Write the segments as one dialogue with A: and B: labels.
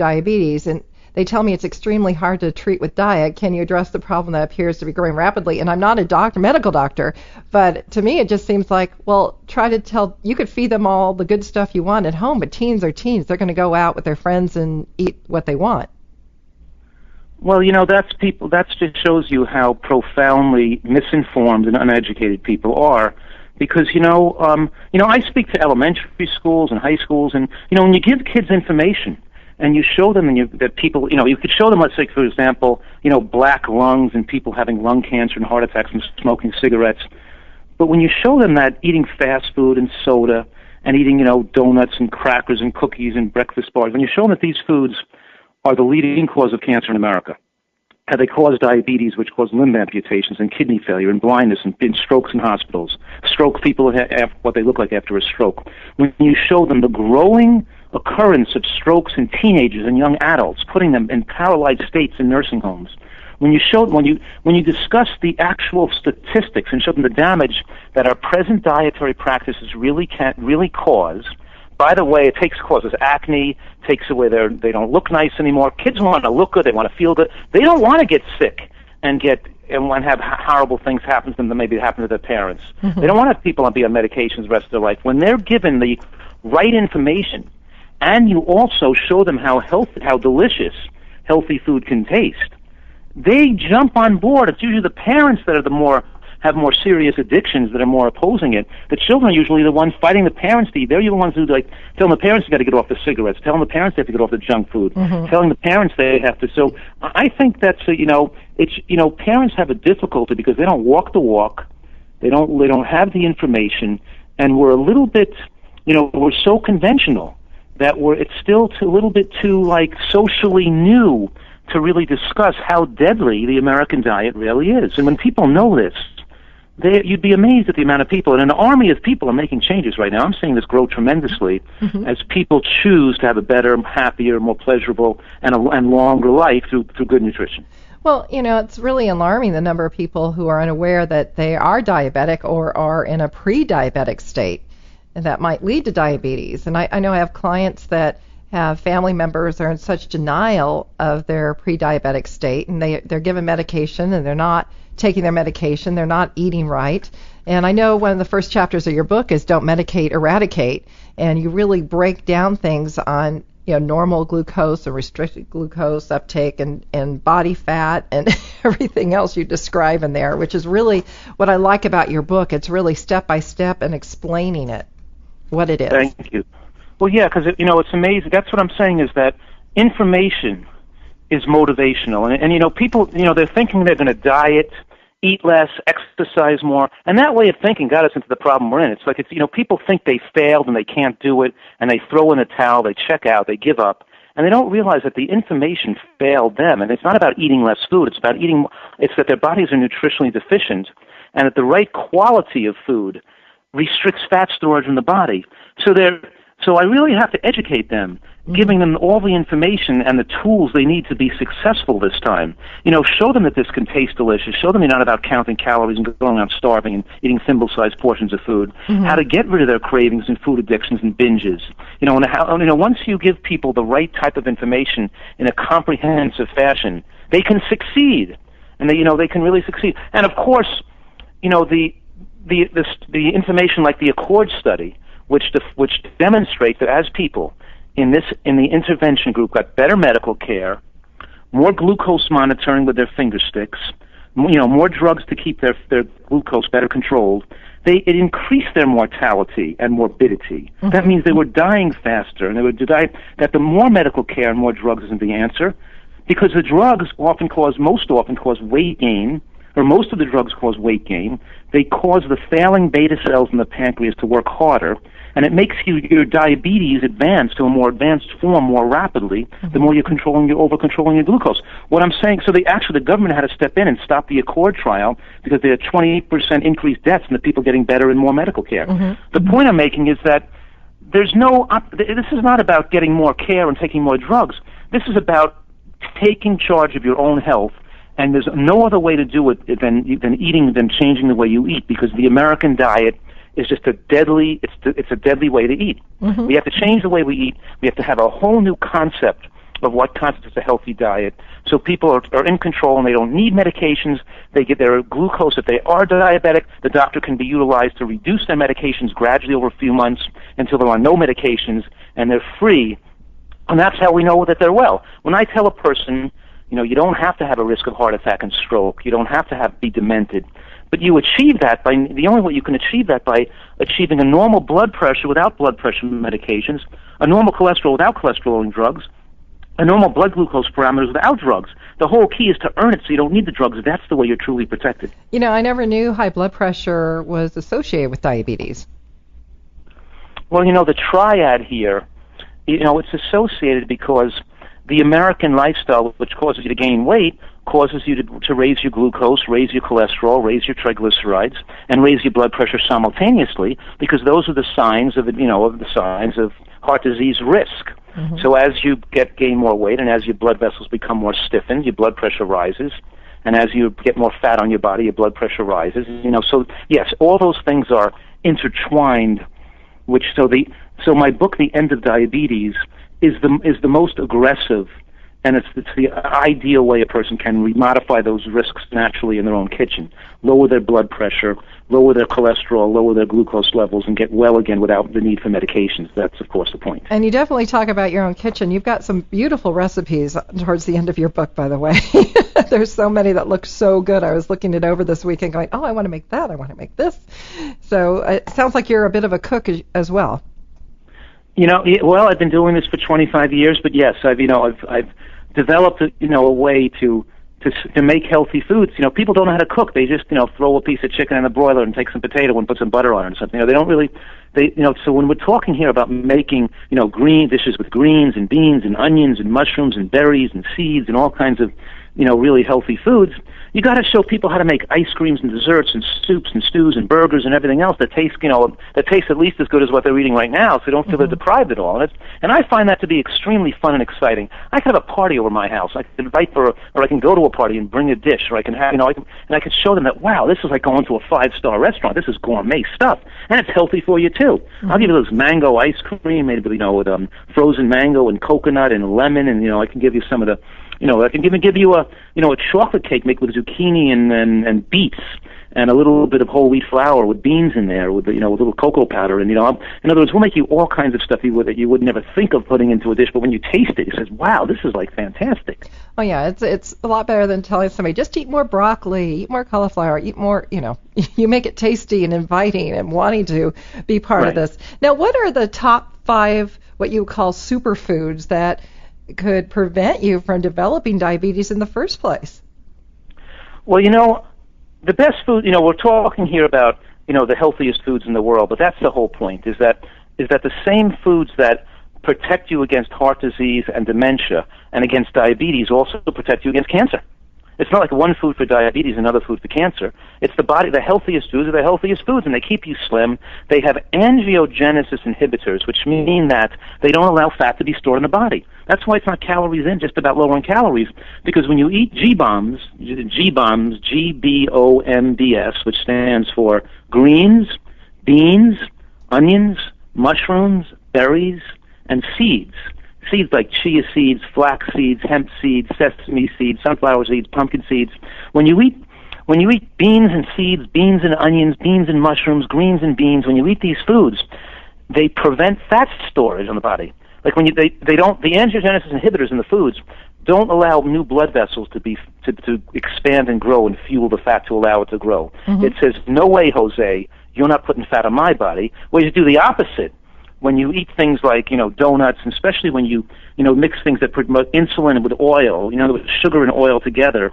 A: diabetes, and they tell me it's extremely hard to treat with diet. Can you address the problem that appears to be growing rapidly? And I'm not a doctor, medical doctor, but to me it just seems like, well, you could feed them all the good stuff you want at home, but teens are teens. They're going to go out with their friends and eat what they want.
B: Well, that just shows you how profoundly misinformed and uneducated people are. Because, I speak to elementary schools and high schools, and, when you give kids information, and you show them that people, you could show them, let's say, for example, black lungs and people having lung cancer and heart attacks and smoking cigarettes. But when you show them that eating fast food and soda and eating, donuts and crackers and cookies and breakfast bars, when you show them that these foods are the leading cause of cancer in America, how they cause diabetes, which cause limb amputations and kidney failure and blindness and strokes in hospitals, people have what they look like after a stroke. When you show them the growing occurrence of strokes in teenagers and young adults, putting them in paralyzed states in nursing homes, when you discuss the actual statistics and show them the damage that our present dietary practices really cause. By the way, causes acne, takes away they don't look nice anymore. Kids want to look good, they want to feel good. They don't want to get sick and have horrible things happen to them that maybe happen to their parents. Mm-hmm. They don't want to have people be on medications the rest of their life. When they're given the right information, and you also show them how delicious healthy food can taste, they jump on board. It's usually the parents that are have more serious addictions that are more opposing it. The children are usually the ones fighting the parents to eat. They're the ones who telling the parents they got to get off the cigarettes, telling the parents they have to get off the junk food, telling the parents they have to. So I think that's parents have a difficulty because they don't walk the walk, they don't have the information, and we're a little bit, we're so conventional that it's still a little bit too socially new to really discuss how deadly the American diet really is. And when people know this, you'd be amazed at the amount of people, and an army of people are making changes right now. I'm seeing this grow tremendously as people choose to have a better, happier, more pleasurable, and longer life through good nutrition.
A: Well, it's really alarming the number of people who are unaware that they are diabetic or are in a pre-diabetic state, and that might lead to diabetes. And I know I have clients that have family members that are in such denial of their pre-diabetic state, and they're given medication and they're not taking their medication, they're not eating right. And I know one of the first chapters of your book is Don't Medicate, Eradicate, and you really break down things on normal glucose and restricted glucose uptake and body fat and everything else you describe in there, which is really what I like about your book. It's really step by step and explaining it, what it is.
B: Thank you. Well, yeah, because it's amazing. That's what I'm saying, is that information is motivational, and people, they're thinking they're going to diet, eat less, exercise more, and that way of thinking got us into the problem we're in. It's like people think they failed and they can't do it, and they throw in a towel, they check out, they give up, and they don't realize that the information failed them. And it's not about eating less food; it's that their bodies are nutritionally deficient, and that the right quality of food restricts fat storage in the body. So I really have to educate them, giving them all the information and the tools they need to be successful this time. Show them that this can taste delicious. Show them you're not about counting calories and going around starving and eating thimble-sized portions of food. How to get rid of their cravings and food addictions and binges. And once you give people the right type of information in a comprehensive fashion, they can succeed, and they can really succeed. And of course, the information like the Accord study, which demonstrates that as people in the intervention group got better medical care, more glucose monitoring with their finger sticks, more drugs to keep their glucose better controlled, it increased their mortality and morbidity. That means they were dying faster, and they would die. That the more medical care and more drugs isn't the answer, because the drugs most often cause weight gain, or most of the drugs cause weight gain. They cause the failing beta cells in the pancreas to work harder, and it makes your diabetes advance to a more advanced form more rapidly the more you're over-controlling your glucose. What I'm saying, so the government had to step in and stop the Accord trial because there are 28% increased deaths in the people getting better and more medical care. The point I'm making is that this is not about getting more care and taking more drugs. This is about taking charge of your own health. And there's no other way to do it than changing the way you eat, because the American diet is just a deadly way to eat. We have to change the way we eat. We have to have a whole new concept of what constitutes a healthy diet. So people are in control and they don't need medications. They get their glucose. If they are diabetic, the doctor can be utilized to reduce their medications gradually over a few months until they're on no medications and they're free. And that's how we know that they're well. When I tell a person, you don't have to have a risk of heart attack and stroke. You don't have to be demented. But you achieve that the only way you can achieve that by achieving a normal blood pressure without blood pressure medications, a normal cholesterol without cholesterol-lowering drugs, a normal blood glucose parameters without drugs. The whole key is to earn it so you don't need the drugs. That's the way you're truly protected.
A: I never knew high blood pressure was associated with diabetes.
B: Well, the triad here, it's associated because the American lifestyle, which causes you to gain weight, causes you to raise your glucose, raise your cholesterol, raise your triglycerides, and raise your blood pressure simultaneously, because those are the signs of heart disease risk. Mm-hmm. So as you gain more weight and as your blood vessels become more stiffened, your blood pressure rises, and as you get more fat on your body, your blood pressure rises. So yes, all those things are intertwined. So my book, The End of Diabetes, is the most aggressive, and it's the ideal way a person can modify those risks naturally in their own kitchen, lower their blood pressure, lower their cholesterol, lower their glucose levels, and get well again without the need for medications. That's, of course, the point.
A: And you definitely talk about your own kitchen. You've got some beautiful recipes towards the end of your book, by the way. There's so many that look so good. I was looking it over this weekend going, I want to make that. I want to make this. So it sounds like you're a bit of a cook as well.
B: Well, I've been doing this for 25 years, but yes, I've developed a way to make healthy foods. People don't know how to cook. They just throw a piece of chicken in the broiler and take some potato and put some butter on it or something. They don't really. So when we're talking here about making green dishes with greens and beans and onions and mushrooms and berries and seeds and all kinds of really healthy foods, you got to show people how to make ice creams and desserts and soups and stews and burgers and everything else that taste at least as good as what they're eating right now, so they don't feel they're deprived at all. And I find that to be extremely fun and exciting. I can have a party over my house. I can invite or I can go to a party and bring a dish, or I can have I can show them that, wow, this is like going to a 5-star restaurant. This is gourmet stuff, and it's healthy for you too. I'll give you this mango ice cream made with frozen mango and coconut and lemon, and I can give you some of the. I can even give you a chocolate cake made with zucchini and beets and a little bit of whole wheat flour with beans in there with with a little cocoa powder, and in other words, we'll make you all kinds of stuff that you would never think of putting into a dish, but when you taste it, it says, wow, this is like fantastic.
A: Oh yeah, it's a lot better than telling somebody just eat more broccoli, eat more cauliflower, eat more. You make it tasty and inviting and wanting to be part of this. Now, what are the top 5 what you call superfoods that could prevent you from developing diabetes in the first place?
B: Well, the best food, we're talking here about, the healthiest foods in the world, but that's the whole point, is that the same foods that protect you against heart disease and dementia and against diabetes also protect you against cancer. It's not like one food for diabetes, another food for cancer. It's the healthiest foods are the healthiest foods, and they keep you slim. They have angiogenesis inhibitors, which mean that they don't allow fat to be stored in the body. That's why it's not calories in, just about lowering calories, because when you eat G-bombs, G-B-O-M-B-S, which stands for greens, beans, onions, mushrooms, berries, and seeds like chia seeds, flax seeds, hemp seeds, sesame seeds, sunflower seeds, pumpkin seeds. When you eat beans and seeds, beans and onions, beans and mushrooms, greens and beans, when you eat these foods, they prevent fat storage on the body. Like when the angiogenesis inhibitors in the foods don't allow new blood vessels to expand and grow and fuel the fat to allow it to grow. Mm-hmm. It says, no way, Jose, you're not putting fat on my body. Well, you do the opposite. When you eat things like, donuts, and especially when you, mix things that promote insulin with oil, with sugar and oil together,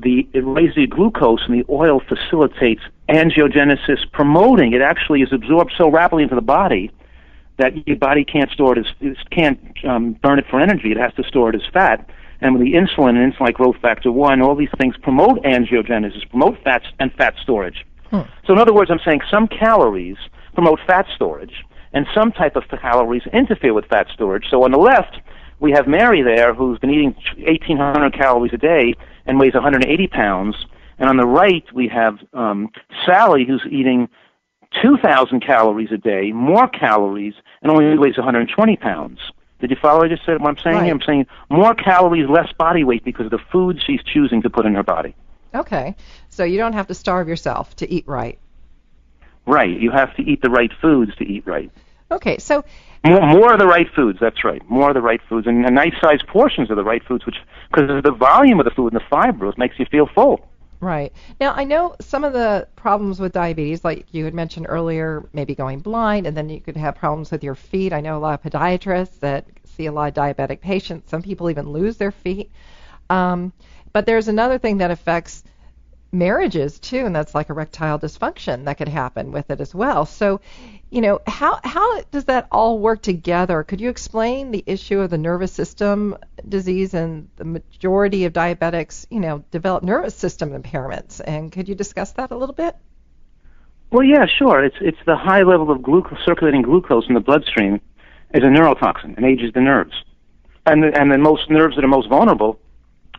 B: it raises the glucose, and the oil facilitates angiogenesis promoting. It actually is absorbed so rapidly into the body that your body can't store it can't burn it for energy. It has to store it as fat. And with the insulin and insulin growth factor 1, all these things promote angiogenesis, promote fats and fat storage. So in other words, I'm saying some calories promote fat storage, and some type of calories interfere with fat storage. So on the left, we have Mary there, who's been eating 1,800 calories a day and weighs 180 pounds. And on the right, we have Sally, who's eating 2,000 calories a day, more calories, and only weighs 120 pounds. Did you follow what I just said? What I'm saying?
A: Right.
B: I'm saying more calories, less body weight because of the food she's choosing to put in her body.
A: Okay. So you don't have to starve yourself to eat right.
B: Right. You have to eat the right foods to eat right.
A: Okay. So
B: more of the right foods. That's right. More of the right foods, and nice-sized portions of the right foods, which because of the volume of the food and the fiber, makes you feel full.
A: right. Now, I know some of the problems with diabetes, like you had mentioned earlier, maybe going blind, and then you could have problems with your feet. I know a lot of podiatrists that see a lot of diabetic patients. Some people even lose their feet. But there's another thing that affects marriages, too, and that's like erectile dysfunction that could happen with it as well. So, how does that all work together? Could you explain the issue of the nervous system disease, and the majority of diabetics, develop nervous system impairments? And could you discuss that a little bit?
B: Well, yeah, sure. It's the high level of circulating glucose in the bloodstream is a neurotoxin and ages the nerves. And the most nerves that are most vulnerable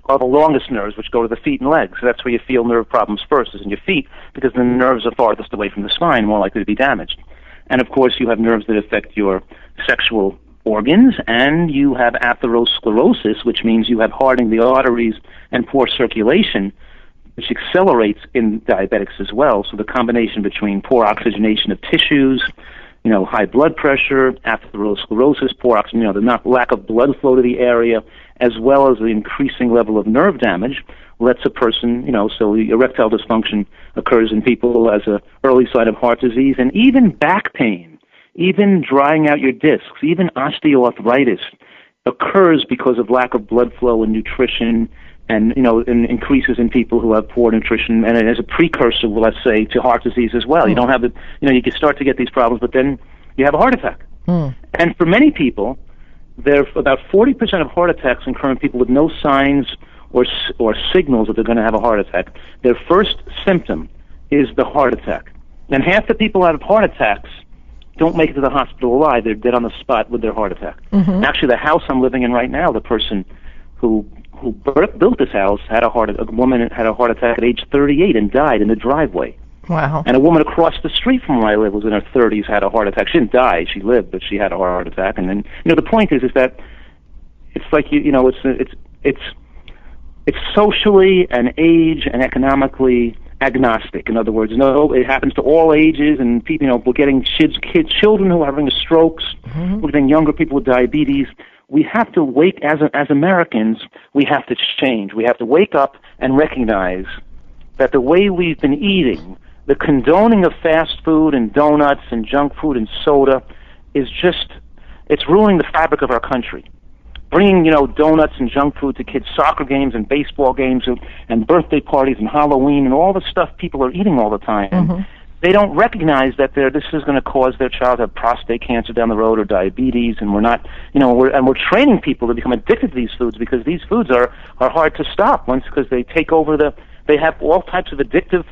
B: are the longest nerves, which go to the feet and legs. So that's where you feel nerve problems first, is in your feet, because the nerves are farthest away from the spine, more likely to be damaged. And, of course, you have nerves that affect your sexual organs, and you have atherosclerosis, which means you have hardening the arteries and poor circulation, which accelerates in diabetics as well. So the combination between poor oxygenation of tissues, high blood pressure, atherosclerosis, poor oxygen, the lack of blood flow to the area, as well as the increasing level of nerve damage, lets a person, so erectile dysfunction occurs in people as an early sign of heart disease, and even back pain, even drying out your discs, even osteoarthritis occurs because of lack of blood flow and nutrition, and and increases in people who have poor nutrition, and as a precursor, let's say, to heart disease as well. You don't have you can start to get these problems, but then you have a heart attack. And for many people, there are about 40% of heart attacks in current people with no signs or signals that they're going to have a heart attack. Their first symptom is the heart attack. And half the people out of heart attacks don't make it to the hospital alive. They're dead on the spot with their heart attack. Actually, the house I'm living in right now, the person who built this house a woman had a heart attack at age 38 and died in the driveway.
A: Wow.
B: And a woman across the street from where I live was in her 30s, had a heart attack. She didn't die, she lived, but she had a heart attack. And then, the point is that it's like, it's socially and age and economically agnostic. In other words, it happens to all ages, and people, we're getting children who are having strokes, we're getting younger people with diabetes. We have to as Americans, we have to change. We have to wake up and recognize that the way we've been eating, the condoning of fast food and donuts and junk food and soda, it's ruining the fabric of our country. Bringing, donuts and junk food to kids' soccer games and baseball games and birthday parties and Halloween and all the stuff people are eating all the time. They don't recognize that this is going to cause their child to have prostate cancer down the road or diabetes, and we're not, we're training people to become addicted to these foods because these foods are hard to stop because they take over they have all types of addictive,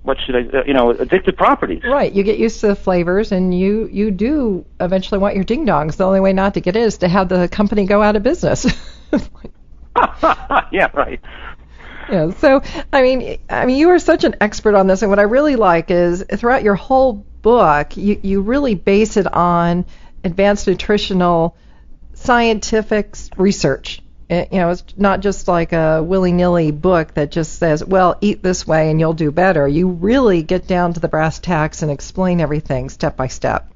B: addictive properties.
A: Right. You get used to the flavors, and you do eventually want your ding-dongs. The only way not to get it is to have the company go out of business.
B: Yeah, right.
A: Yeah. So, I mean, you are such an expert on this, and what I really like is throughout your whole book, you really base it on advanced nutritional scientific research. It's not just like a willy-nilly book that just says, well, eat this way and you'll do better. You really get down to the brass tacks and explain everything step by step.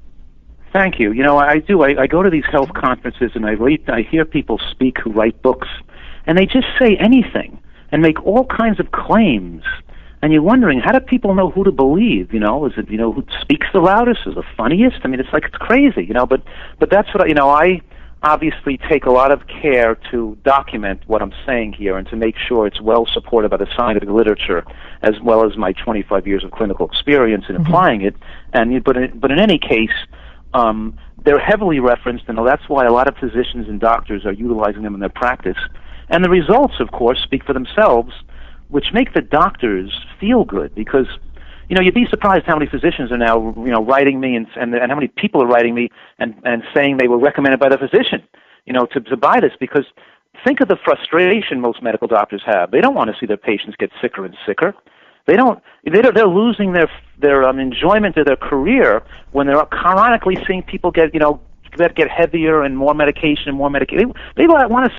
B: Thank you. I do. I go to these health conferences and I hear people speak who write books, and they just say anything and make all kinds of claims. And you're wondering, how do people know who to believe? Is it, who speaks the loudest, is the funniest? I mean, it's crazy, but that's what, I obviously take a lot of care to document what I'm saying here and to make sure it's well supported by the scientific literature, as well as my 25 years of clinical experience in applying it. But in any case, they're heavily referenced, and that's why a lot of physicians and doctors are utilizing them in their practice. And the results, of course, speak for themselves, which make the doctors feel good because, you'd be surprised how many physicians are now, writing me and how many people are writing me and saying they were recommended by the physician, to buy this, because think of the frustration most medical doctors have. They don't want to see their patients get sicker and sicker. They're losing their enjoyment of their career when they're chronically seeing people get, that get heavier and more medication and more medication. They want to